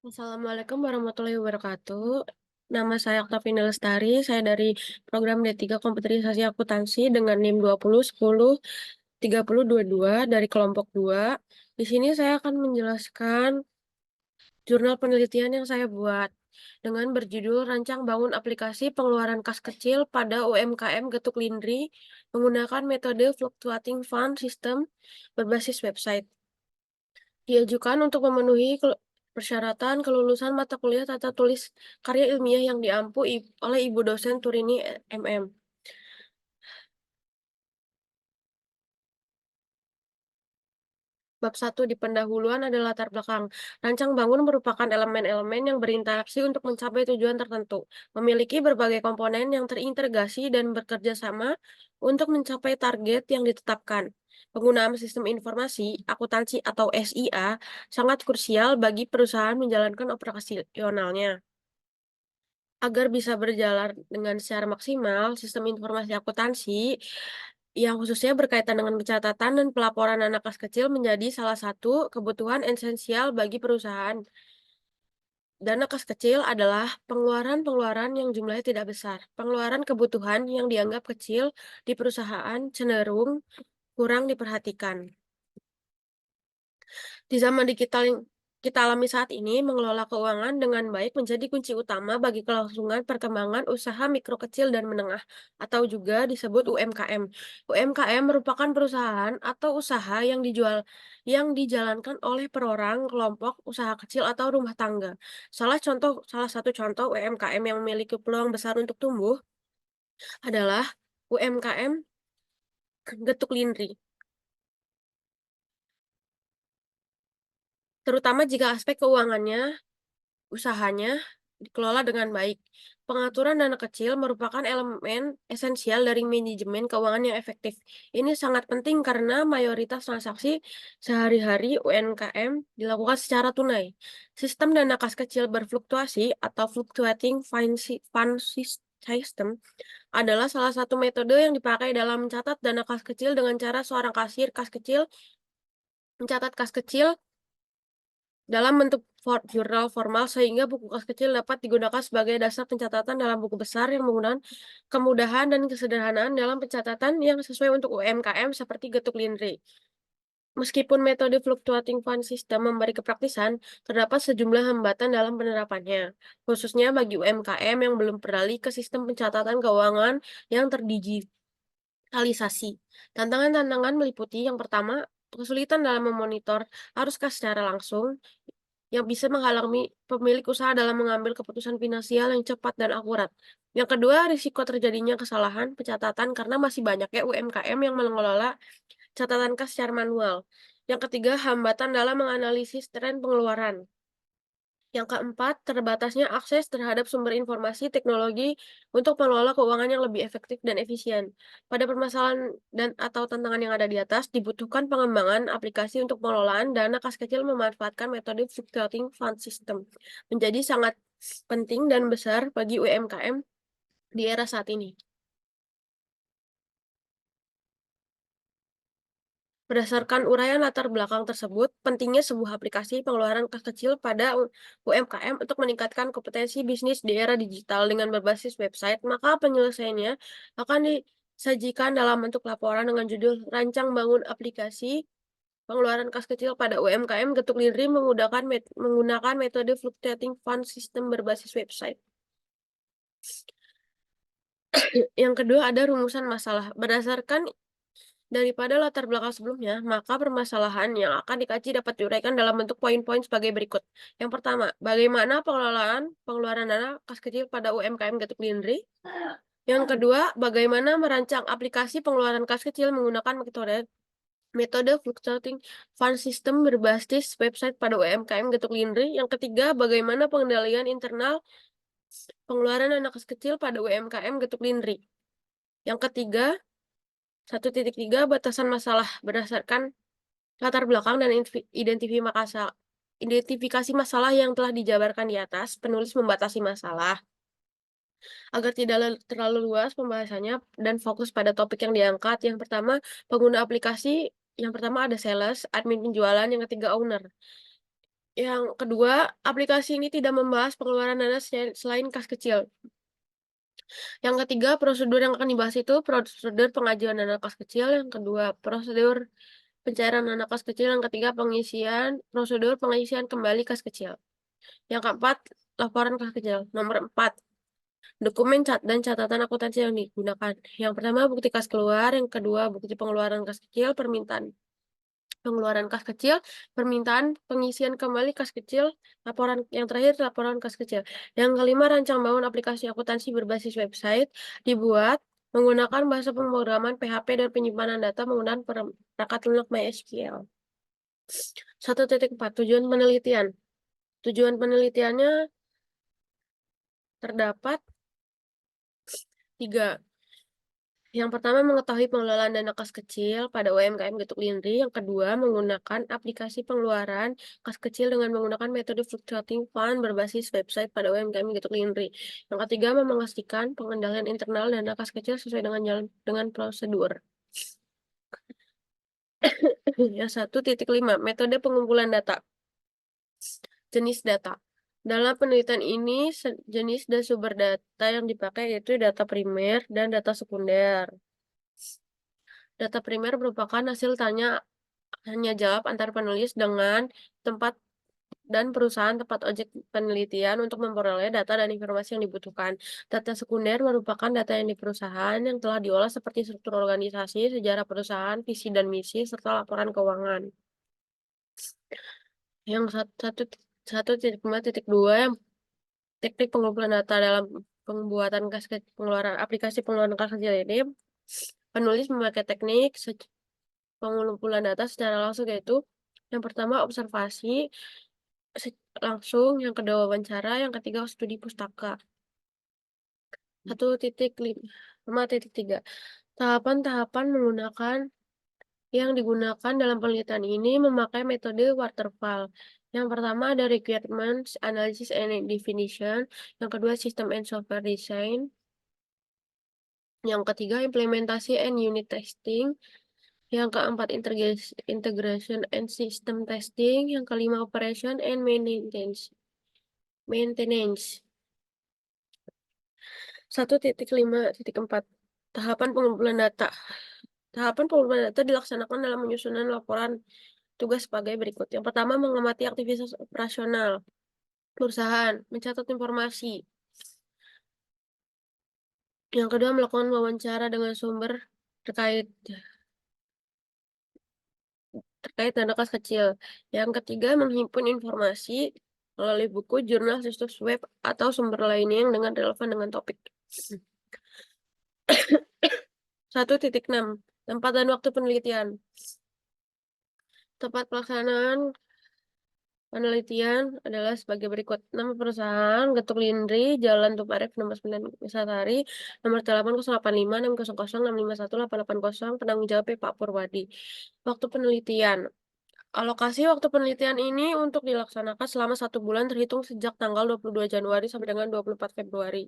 Assalamualaikum warahmatullahi wabarakatuh. Nama saya Oktavina Lestari, saya dari program D3 Komputerisasi Akuntansi dengan NIM 2010 10 3022 dari kelompok 2. Di sini saya akan menjelaskan jurnal penelitian yang saya buat dengan berjudul Rancang Bangun Aplikasi Pengeluaran Kas Kecil pada UMKM Getuk Lindri menggunakan metode Fluctuating Fund System berbasis website. Diajukan untuk memenuhi persyaratan kelulusan mata kuliah tata tulis karya ilmiah yang diampu oleh Ibu dosen Turini MM. Bab 1 di pendahuluan adalah latar belakang. Rancang bangun merupakan elemen-elemen yang berinteraksi untuk mencapai tujuan tertentu, memiliki berbagai komponen yang terintegrasi dan bekerja sama untuk mencapai target yang ditetapkan. Penggunaan sistem informasi, akuntansi atau SIA, sangat krusial bagi perusahaan menjalankan operasionalnya. Agar bisa berjalan dengan secara maksimal, sistem informasi akuntansi yang khususnya berkaitan dengan pencatatan dan pelaporan anak kas kecil menjadi salah satu kebutuhan esensial bagi perusahaan. Dana kas kecil adalah pengeluaran-pengeluaran yang jumlahnya tidak besar. Pengeluaran kebutuhan yang dianggap kecil di perusahaan cenderung kurang diperhatikan. Di zaman digital yang kita alami saat ini, mengelola keuangan dengan baik menjadi kunci utama bagi kelangsungan perkembangan usaha mikro kecil dan menengah, atau juga disebut UMKM. UMKM merupakan perusahaan atau usaha yang dijalankan oleh perorang, kelompok usaha kecil atau rumah tangga. Salah satu contoh UMKM yang memiliki peluang besar untuk tumbuh adalah UMKM Getuk Lindri. Terutama jika aspek keuangannya usahanya dikelola dengan baik. Pengaturan dana kecil merupakan elemen esensial dari manajemen keuangan yang efektif. Ini sangat penting karena mayoritas transaksi sehari-hari UMKM dilakukan secara tunai. Sistem dana kas kecil berfluktuasi atau fluctuating fund system adalah salah satu metode yang dipakai dalam mencatat dana kas kecil dengan cara seorang kasir kas kecil mencatat kas kecil dalam bentuk jurnal formal sehingga buku kas kecil dapat digunakan sebagai dasar pencatatan dalam buku besar yang menggunakan kemudahan dan kesederhanaan dalam pencatatan yang sesuai untuk UMKM seperti Getuk Lindri. Meskipun metode fluctuating fund system memberi kepraktisan, terdapat sejumlah hambatan dalam penerapannya, khususnya bagi UMKM yang belum beralih ke sistem pencatatan keuangan yang terdigitalisasi. Tantangan-tantangan meliputi yang pertama, kesulitan dalam memonitor arus kas secara langsung, yang bisa menghalangi pemilik usaha dalam mengambil keputusan finansial yang cepat dan akurat. Yang kedua, risiko terjadinya kesalahan pencatatan karena masih banyaknya UMKM yang mengelola catatan kas secara manual. Yang ketiga, hambatan dalam menganalisis tren pengeluaran. Yang keempat, terbatasnya akses terhadap sumber informasi teknologi untuk mengelola keuangan yang lebih efektif dan efisien. Pada permasalahan dan atau tantangan yang ada di atas, dibutuhkan pengembangan aplikasi untuk pengelolaan dana kas kecil memanfaatkan metode fluctuating fund system. Menjadi sangat penting dan besar bagi UMKM di era saat ini. Berdasarkan uraian latar belakang tersebut, pentingnya sebuah aplikasi pengeluaran kas kecil pada UMKM untuk meningkatkan kompetensi bisnis di era digital dengan berbasis website, maka penyelesaiannya akan disajikan dalam bentuk laporan dengan judul Rancang Bangun Aplikasi Pengeluaran Kas Kecil pada UMKM Getuk Lindri menggunakan metode Fluctuating Fund System berbasis website. Yang kedua ada rumusan masalah. Berdasarkan daripada latar belakang sebelumnya, maka permasalahan yang akan dikaji dapat diuraikan dalam bentuk poin-poin sebagai berikut. Yang pertama, bagaimana pengeluaran dana kas kecil pada UMKM Getuk Lindri? Yang kedua, bagaimana merancang aplikasi pengeluaran kas kecil menggunakan metode fluctuating fund system berbasis website pada UMKM Getuk Lindri. Yang ketiga, bagaimana pengendalian internal pengeluaran dana kas kecil pada UMKM Getuk Lindri. Yang ketiga, 1.3 batasan masalah berdasarkan latar belakang dan identifikasi masalah yang telah dijabarkan di atas. Penulis membatasi masalah agar tidak terlalu luas pembahasannya dan fokus pada topik yang diangkat. Yang pertama, pengguna aplikasi. Yang pertama ada sales, admin penjualan. Yang ketiga owner. Yang kedua, aplikasi ini tidak membahas pengeluaran dana selain kas kecil. Yang ketiga, prosedur yang akan dibahas itu prosedur pengajuan dana kas kecil. Yang kedua, prosedur pencairan dana kas kecil. Yang ketiga, prosedur pengisian kembali kas kecil. Yang keempat, laporan kas kecil. Nomor 4, dokumen dan catatan akuntansi yang digunakan. Yang pertama, bukti kas keluar. Yang kedua, bukti pengeluaran kas kecil, permintaan pengeluaran kas kecil, permintaan pengisian kembali kas kecil, laporan yang terakhir laporan kas kecil. Yang kelima, rancang bangun aplikasi akuntansi berbasis website dibuat menggunakan bahasa pemrograman PHP dan penyimpanan data menggunakan perangkat lunak MySQL. 1.4 Tujuan penelitian. Tujuan penelitiannya terdapat 3. Yang pertama, mengetahui pengelolaan dana kas kecil pada UMKM Getuk Lindri. Yang kedua, menggunakan aplikasi pengeluaran kas kecil dengan menggunakan metode fluctuating fund berbasis website pada UMKM Getuk Lindri. Yang ketiga, memastikan pengendalian internal dana kas kecil sesuai dengan prosedur. Yang 1.5, metode pengumpulan data. Jenis data. Dalam penelitian ini, jenis dan sumber data yang dipakai yaitu data primer dan data sekunder. Data primer merupakan hasil hanya jawab antar penulis dengan tempat dan perusahaan tempat objek penelitian untuk memperoleh data dan informasi yang dibutuhkan. Data sekunder merupakan data yang di perusahaan yang telah diolah seperti struktur organisasi, sejarah perusahaan, visi dan misi, serta laporan keuangan. Yang 1.5.2 yang teknik pengumpulan data dalam pembuatan pengeluaran aplikasi pengeluaran kas kecil ini, penulis memakai teknik pengumpulan data secara langsung yaitu yang pertama observasi langsung, yang kedua wawancara, yang ketiga studi pustaka. 1.5.3 tahapan-tahapan yang digunakan dalam penelitian ini memakai metode waterfall. Yang pertama ada requirements analysis and definition, yang kedua system and software design, yang ketiga implementasi and unit testing, yang keempat integration and system testing, yang kelima operation and maintenance. 1.5.4 tahapan pengumpulan data. Tahapan pengumpulan data dilaksanakan dalam menyusunan laporan tugas sebagai berikut. Yang pertama, mengamati aktivitas operasional perusahaan, mencatat informasi. Yang kedua, melakukan wawancara dengan sumber terkait dana kas kecil. Yang ketiga, menghimpun informasi melalui buku, jurnal, situs web, atau sumber lainnya yang dengan relevan dengan topik. 1.6 tempat dan waktu penelitian. Tempat pelaksanaan penelitian adalah sebagai berikut. Nama perusahaan, Getuk Lindri, Jalan Tuparef, nomor 9, Wisatari, nomor telepon 085 600 651 880, penanggung jawab Pak Purwadi. Waktu penelitian. Alokasi waktu penelitian ini untuk dilaksanakan selama 1 bulan terhitung sejak tanggal 22 Januari sampai dengan 24 Februari.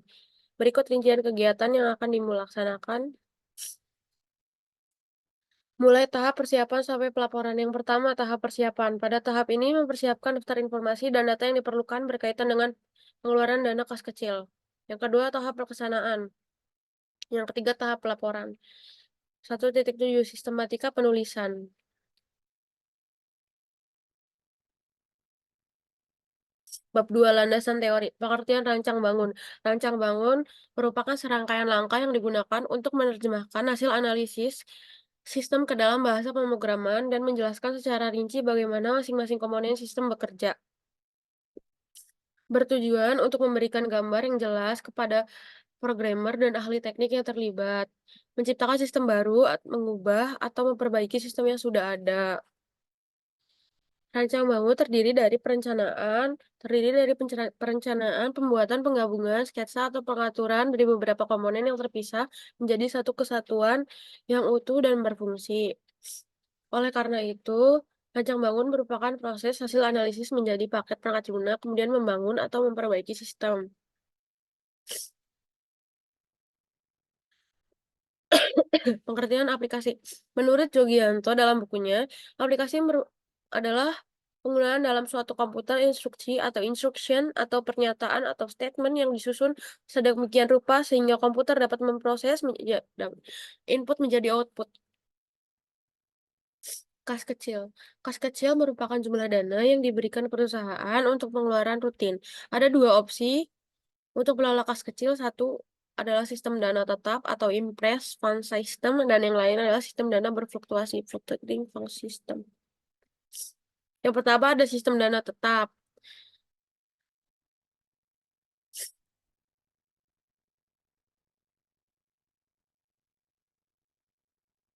Berikut rincian kegiatan yang akan dilaksanakan. Mulai tahap persiapan sampai pelaporan. Yang pertama, tahap persiapan. Pada tahap ini mempersiapkan daftar informasi dan data yang diperlukan berkaitan dengan pengeluaran dana kas kecil. Yang kedua, tahap pelaksanaan. Yang ketiga, tahap pelaporan. 1.7 sistematika penulisan. Bab 2 landasan teori. Pengertian rancang bangun. Rancang bangun merupakan serangkaian langkah yang digunakan untuk menerjemahkan hasil analisis sistem ke dalam bahasa pemrograman dan menjelaskan secara rinci bagaimana masing-masing komponen sistem bekerja. Bertujuan untuk memberikan gambar yang jelas kepada programmer dan ahli teknik yang terlibat, menciptakan sistem baru, mengubah atau memperbaiki sistem yang sudah ada. Rancang bangun terdiri dari perencanaan, pembuatan penggabungan, sketsa atau pengaturan dari beberapa komponen yang terpisah menjadi satu kesatuan yang utuh dan berfungsi. Oleh karena itu, rancang bangun merupakan proses hasil analisis menjadi paket perangkat lunak, kemudian membangun atau memperbaiki sistem. Pengertian aplikasi. Menurut Jogianto dalam bukunya, aplikasi adalah Penggunaan dalam suatu komputer instruksi atau instruction atau pernyataan atau statement yang disusun sedemikian rupa sehingga komputer dapat memproses input menjadi output. Kas kecil. Kas kecil merupakan jumlah dana yang diberikan perusahaan untuk pengeluaran rutin. Ada dua opsi untuk mengelola kas kecil. Satu adalah sistem dana tetap atau impress fund system dan yang lain adalah sistem dana berfluktuasi, fluctuating fund system. Yang pertama ada sistem dana tetap.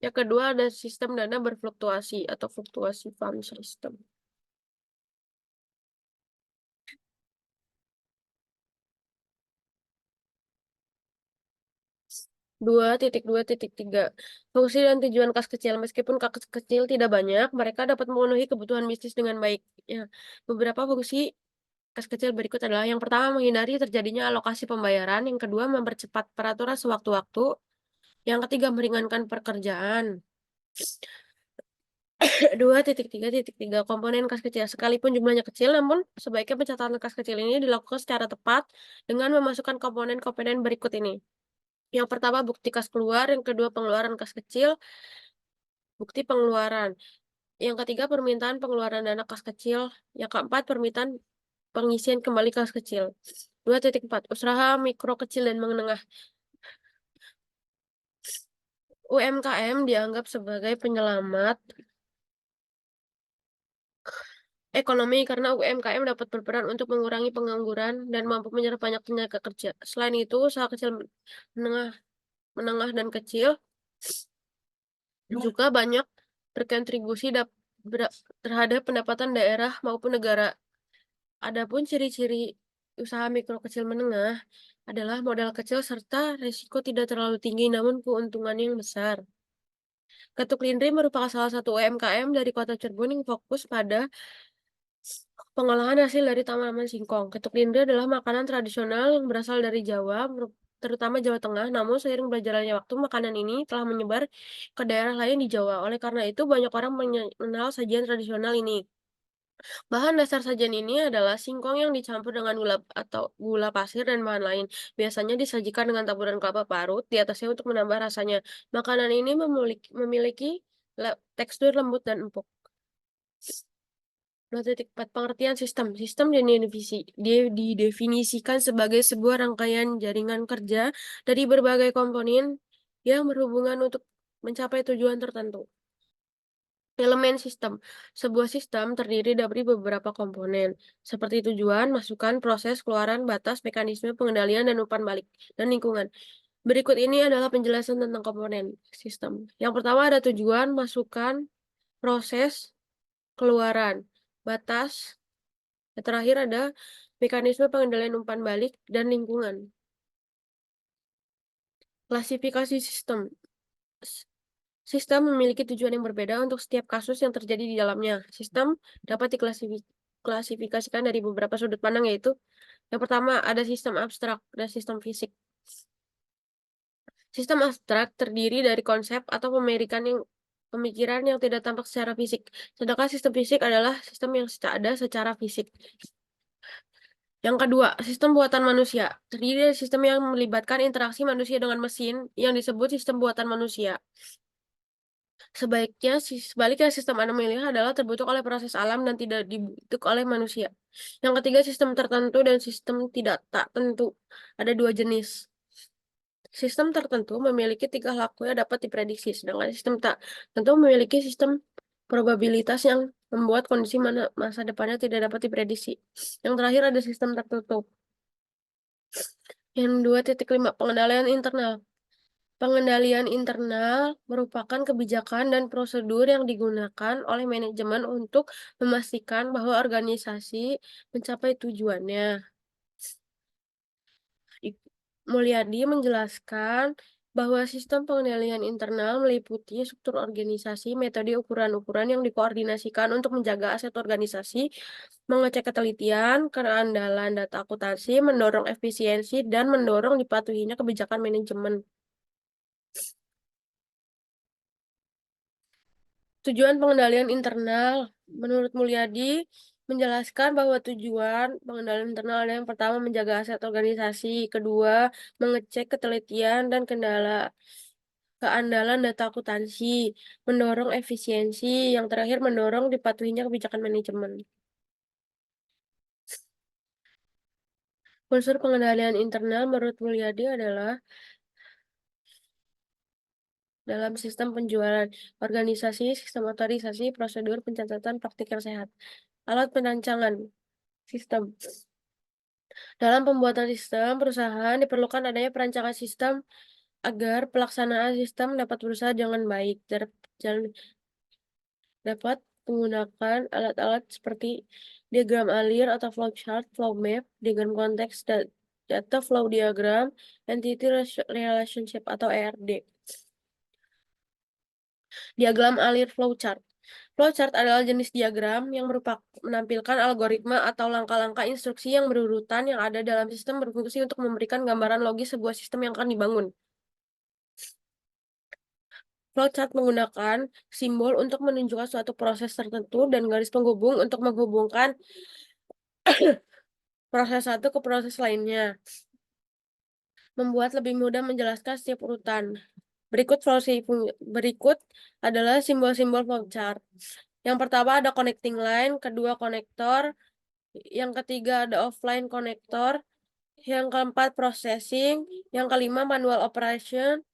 Yang kedua ada sistem dana berfluktuasi atau fluktuasi fund system. Dua titik dua titik tiga. Fungsi dan tujuan kas kecil. Meskipun kas kecil tidak banyak, mereka dapat memenuhi kebutuhan bisnis dengan baik. Ya, beberapa fungsi kas kecil berikut adalah yang pertama menghindari terjadinya alokasi pembayaran, yang kedua mempercepat peraturan sewaktu-waktu, yang ketiga meringankan pekerjaan. 2.3.3 komponen kas kecil. Sekalipun jumlahnya kecil, namun sebaiknya pencatatan kas kecil ini dilakukan secara tepat dengan memasukkan komponen-komponen berikut ini. Yang pertama bukti kas keluar, yang kedua pengeluaran kas kecil, bukti pengeluaran. Yang ketiga permintaan pengeluaran dana kas kecil, yang keempat permintaan pengisian kembali kas kecil. 2.4 usaha mikro kecil dan menengah. UMKM dianggap sebagai penyelamat ekonomi karena UMKM dapat berperan untuk mengurangi pengangguran dan mampu menyerap banyak tenaga kerja. Selain itu, usaha kecil menengah, menengah dan kecil juga banyak berkontribusi terhadap pendapatan daerah maupun negara. Adapun ciri-ciri usaha mikro kecil menengah adalah modal kecil serta risiko tidak terlalu tinggi namun keuntungannya yang besar. Ketuk Lindri merupakan salah satu UMKM dari Kota Cirebon yang fokus pada pengolahan hasil dari tanaman singkong. Ketuk Lindri adalah makanan tradisional yang berasal dari Jawa, terutama Jawa Tengah. Namun seiring berjalannya waktu, makanan ini telah menyebar ke daerah lain di Jawa. Oleh karena itu, banyak orang mengenal sajian tradisional ini. Bahan dasar sajian ini adalah singkong yang dicampur dengan gula pasir dan bahan lain. Biasanya disajikan dengan taburan kelapa parut di atasnya untuk menambah rasanya. Makanan ini memiliki tekstur lembut dan empuk. 2.4 pengertian sistem. Sistem didefinisikan sebagai sebuah rangkaian jaringan kerja dari berbagai komponen yang berhubungan untuk mencapai tujuan tertentu. Elemen sistem. Sebuah sistem terdiri dari beberapa komponen, seperti tujuan, masukan, proses, keluaran, batas, mekanisme pengendalian, dan umpan balik, dan lingkungan. Berikut ini adalah penjelasan tentang komponen sistem. Yang pertama ada tujuan, masukan, proses, keluaran, batas. Yang terakhir ada mekanisme pengendalian umpan balik, dan lingkungan. Klasifikasi sistem. Sistem memiliki tujuan yang berbeda untuk setiap kasus yang terjadi di dalamnya. Sistem dapat diklasifikasikan dari beberapa sudut pandang, yaitu yang pertama ada sistem abstrak dan sistem fisik. Sistem abstrak terdiri dari konsep atau pemikiran yang tidak tampak secara fisik. Sedangkan sistem fisik adalah sistem yang ada secara fisik. Yang kedua, sistem buatan manusia. Terdiri dari sistem yang melibatkan interaksi manusia dengan mesin yang disebut sistem buatan manusia. Sebaliknya sistem anomaliah adalah terbentuk oleh proses alam dan tidak dibentuk oleh manusia. Yang ketiga, sistem tertentu dan sistem tidak tak tentu. Ada dua jenis. Sistem tertentu memiliki tingkah laku yang dapat diprediksi, sedangkan sistem tak tentu memiliki sistem probabilitas yang membuat kondisi masa depannya tidak dapat diprediksi. Yang terakhir ada sistem tertutup. Yang 2.5 pengendalian internal. Pengendalian internal merupakan kebijakan dan prosedur yang digunakan oleh manajemen untuk memastikan bahwa organisasi mencapai tujuannya. Mulyadi menjelaskan bahwa sistem pengendalian internal meliputi struktur organisasi, metode ukuran-ukuran yang dikoordinasikan untuk menjaga aset organisasi, mengecek ketelitian, keandalan data akuntansi, mendorong efisiensi, dan mendorong dipatuhinya kebijakan manajemen. Tujuan pengendalian internal. Menurut Mulyadi, menjelaskan bahwa tujuan pengendalian internal ada yang pertama menjaga aset organisasi, kedua mengecek ketelitian dan keandalan data akuntansi, mendorong efisiensi, yang terakhir mendorong dipatuhinya kebijakan manajemen. Unsur pengendalian internal menurut Mulyadi adalah dalam sistem penjualan, organisasi, sistem otorisasi, prosedur pencatatan praktik yang sehat, alat perancangan sistem. Dalam pembuatan sistem perusahaan diperlukan adanya perancangan sistem agar pelaksanaan sistem dapat berusaha dengan baik. Dapat menggunakan alat-alat seperti diagram alir atau flowchart, flow map, diagram konteks, data flow diagram, entity relationship atau ERD. Diagram alir flowchart. Flowchart adalah jenis diagram yang menampilkan algoritma atau langkah-langkah instruksi yang berurutan yang ada dalam sistem berfungsi untuk memberikan gambaran logis sebuah sistem yang akan dibangun. Flowchart menggunakan simbol untuk menunjukkan suatu proses tertentu dan garis penghubung untuk menghubungkan proses satu ke proses lainnya. Membuat lebih mudah menjelaskan setiap urutan. Berikut adalah simbol-simbol flowchart. Yang pertama ada connecting line, kedua konektor, yang ketiga ada offline konektor, yang keempat processing, yang kelima manual operation,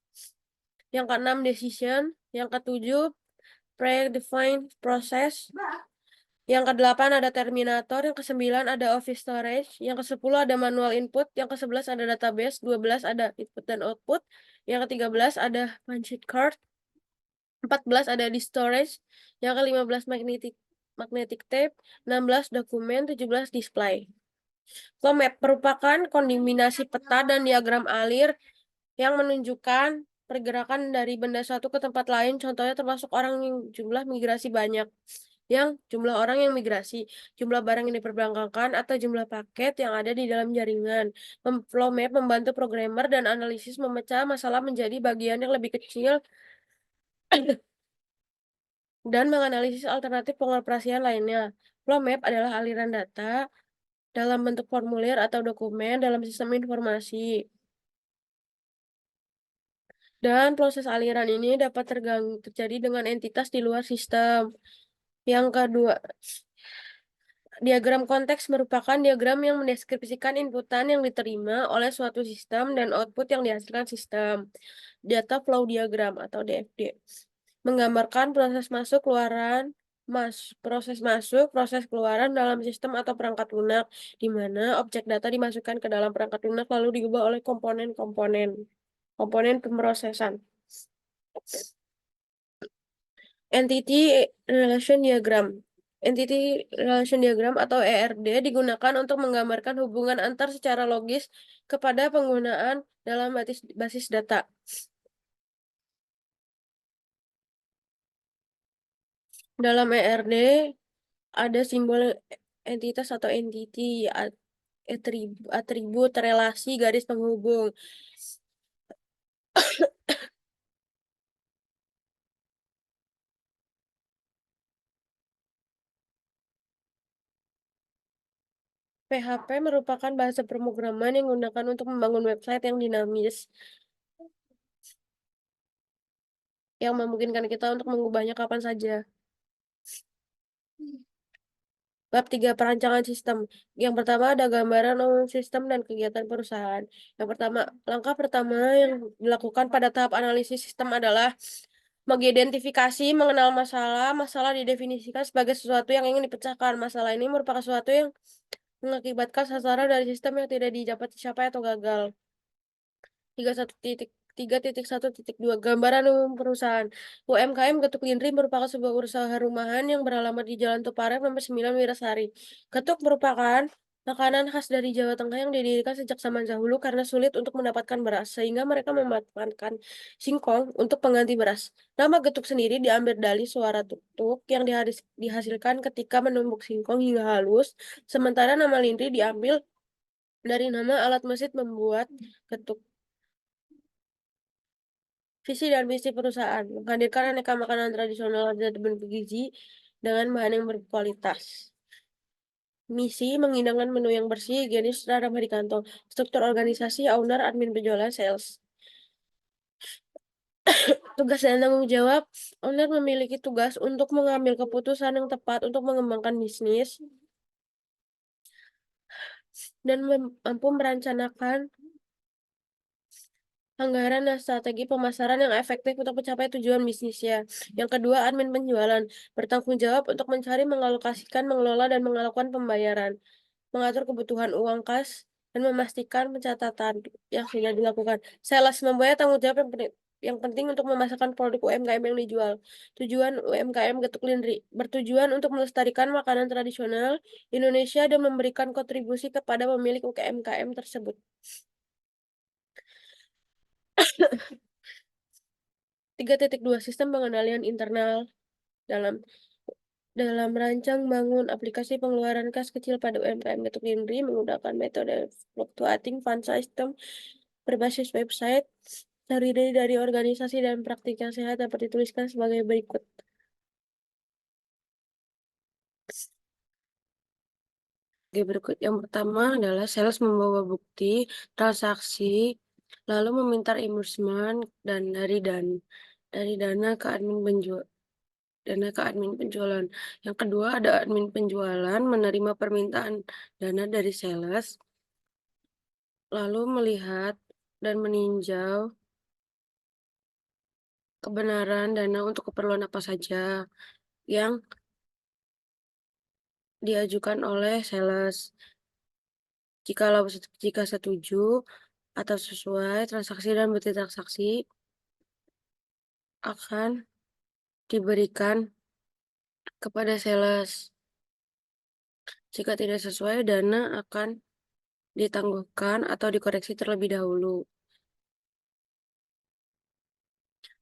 yang keenam decision, yang ketujuh predefined process, yang kedelapan ada terminator, yang kesembilan ada office storage, yang kesepuluh ada manual input, yang kesebelas ada database, 12 ada input dan output, yang ke-13 ada punch card, 14 ada di storage, yang ke-15 magnetic tape, 16 dokumen, 17 display. Flow map merupakan kombinasi peta dan diagram alir yang menunjukkan pergerakan dari benda satu ke tempat lain, contohnya termasuk orang yang jumlah migrasi banyak, yang jumlah orang yang migrasi, jumlah barang yang diperdagangkan, atau jumlah paket yang ada di dalam jaringan. Flow map membantu programmer dan analisis memecah masalah menjadi bagian yang lebih kecil dan menganalisis alternatif pengoperasian lainnya. Flow map adalah aliran data dalam bentuk formulir atau dokumen dalam sistem informasi. Dan proses aliran ini dapat terjadi dengan entitas di luar sistem. Yang kedua, diagram konteks merupakan diagram yang mendeskripsikan inputan yang diterima oleh suatu sistem dan output yang dihasilkan sistem. Data flow diagram atau DFD menggambarkan proses masuk, proses keluaran dalam sistem atau perangkat lunak, di mana objek data dimasukkan ke dalam perangkat lunak lalu diubah oleh komponen pemrosesan. Entity Relation Diagram. Entity Relation Diagram atau ERD digunakan untuk menggambarkan hubungan antar secara logis kepada penggunaan dalam basis data. Dalam ERD ada simbol entitas atau entity, atribut, relasi, garis penghubung. PHP merupakan bahasa pemrograman yang digunakan untuk membangun website yang dinamis, yang memungkinkan kita untuk mengubahnya kapan saja. Bab 3 perancangan sistem. Yang pertama ada gambaran umum sistem dan kegiatan perusahaan. Langkah pertama yang dilakukan pada tahap analisis sistem adalah mengidentifikasi, mengenal masalah. Masalah didefinisikan sebagai sesuatu yang ingin dipecahkan. Masalah ini merupakan sesuatu yang mengakibatkan sasaran dari sistem yang tidak didapat dicapai atau gagal. 3.1.2 Gambaran umum perusahaan. UMKM Getuk Lindri merupakan sebuah usaha rumahan yang beralamat di Jalan Tuparem nomor 9 Wirasari. Getuk merupakan makanan khas dari Jawa Tengah yang didirikan sejak zaman dahulu karena sulit untuk mendapatkan beras, sehingga mereka memanfaatkan singkong untuk pengganti beras. Nama getuk sendiri diambil dari suara tuk-tuk yang dihasilkan ketika menumbuk singkong hingga halus, sementara nama Lindri diambil dari nama alat mesin membuat getuk. Visi dan misi perusahaan, menghadirkan aneka makanan tradisional dan bergizi dengan bahan yang berkualitas. Misi, menghidangkan menu yang bersih, higienis, dan ramah di kantong. Struktur organisasi, owner, admin penjualan, sales. Tugas dan tanggung jawab, owner memiliki tugas untuk mengambil keputusan yang tepat untuk mengembangkan bisnis dan mampu merencanakan anggaran dan strategi pemasaran yang efektif untuk mencapai tujuan bisnisnya. Yang kedua, admin penjualan bertanggung jawab untuk mencari, mengalokasikan, mengelola, dan melakukan pembayaran, mengatur kebutuhan uang kas, dan memastikan pencatatan yang sudah dilakukan. Sales mempunyai tanggung jawab yang penting untuk memasarkan produk UMKM yang dijual. Tujuan UMKM Getuk Lindri bertujuan untuk melestarikan makanan tradisional Indonesia dan memberikan kontribusi kepada pemilik UMKM tersebut. 3.2 Sistem pengendalian internal dalam dalam merancang bangun aplikasi pengeluaran kas kecil pada UMKM Getuk Lindri menggunakan metode fluctuating fund system berbasis website terdiri dari organisasi dan praktik yang sehat dapat dituliskan sebagai berikut. Oke, berikut yang pertama adalah sales membawa bukti transaksi, lalu meminta reimbursement dan dari dana ke admin penjualan. Yang kedua ada admin penjualan menerima permintaan dana dari sales, lalu melihat dan meninjau kebenaran dana untuk keperluan apa saja yang diajukan oleh sales. Jika setuju atau sesuai transaksi dan bukti transaksi akan diberikan kepada sales. Jika tidak sesuai, dana akan ditangguhkan atau dikoreksi terlebih dahulu.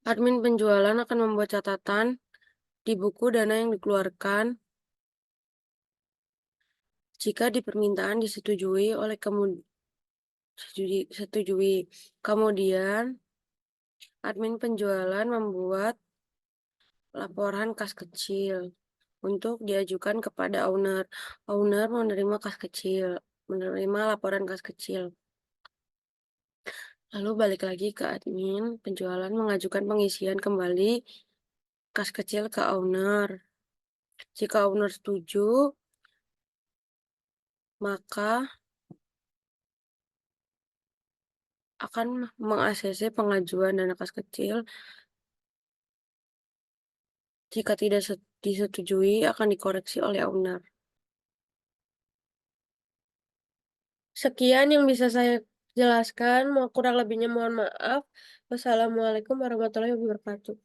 Admin penjualan akan membuat catatan di buku dana yang dikeluarkan jika di permintaan disetujui oleh Kemudian, admin penjualan membuat laporan kas kecil untuk diajukan kepada owner. Owner menerima laporan kas kecil. Lalu balik lagi ke admin penjualan mengajukan pengisian kembali kas kecil ke owner. Jika owner setuju, maka akan meng-ACC pengajuan dana kas kecil. Jika tidak disetujui, akan dikoreksi oleh owner. Sekian yang bisa saya jelaskan. Kurang lebihnya mohon maaf. Wassalamualaikum warahmatullahi wabarakatuh.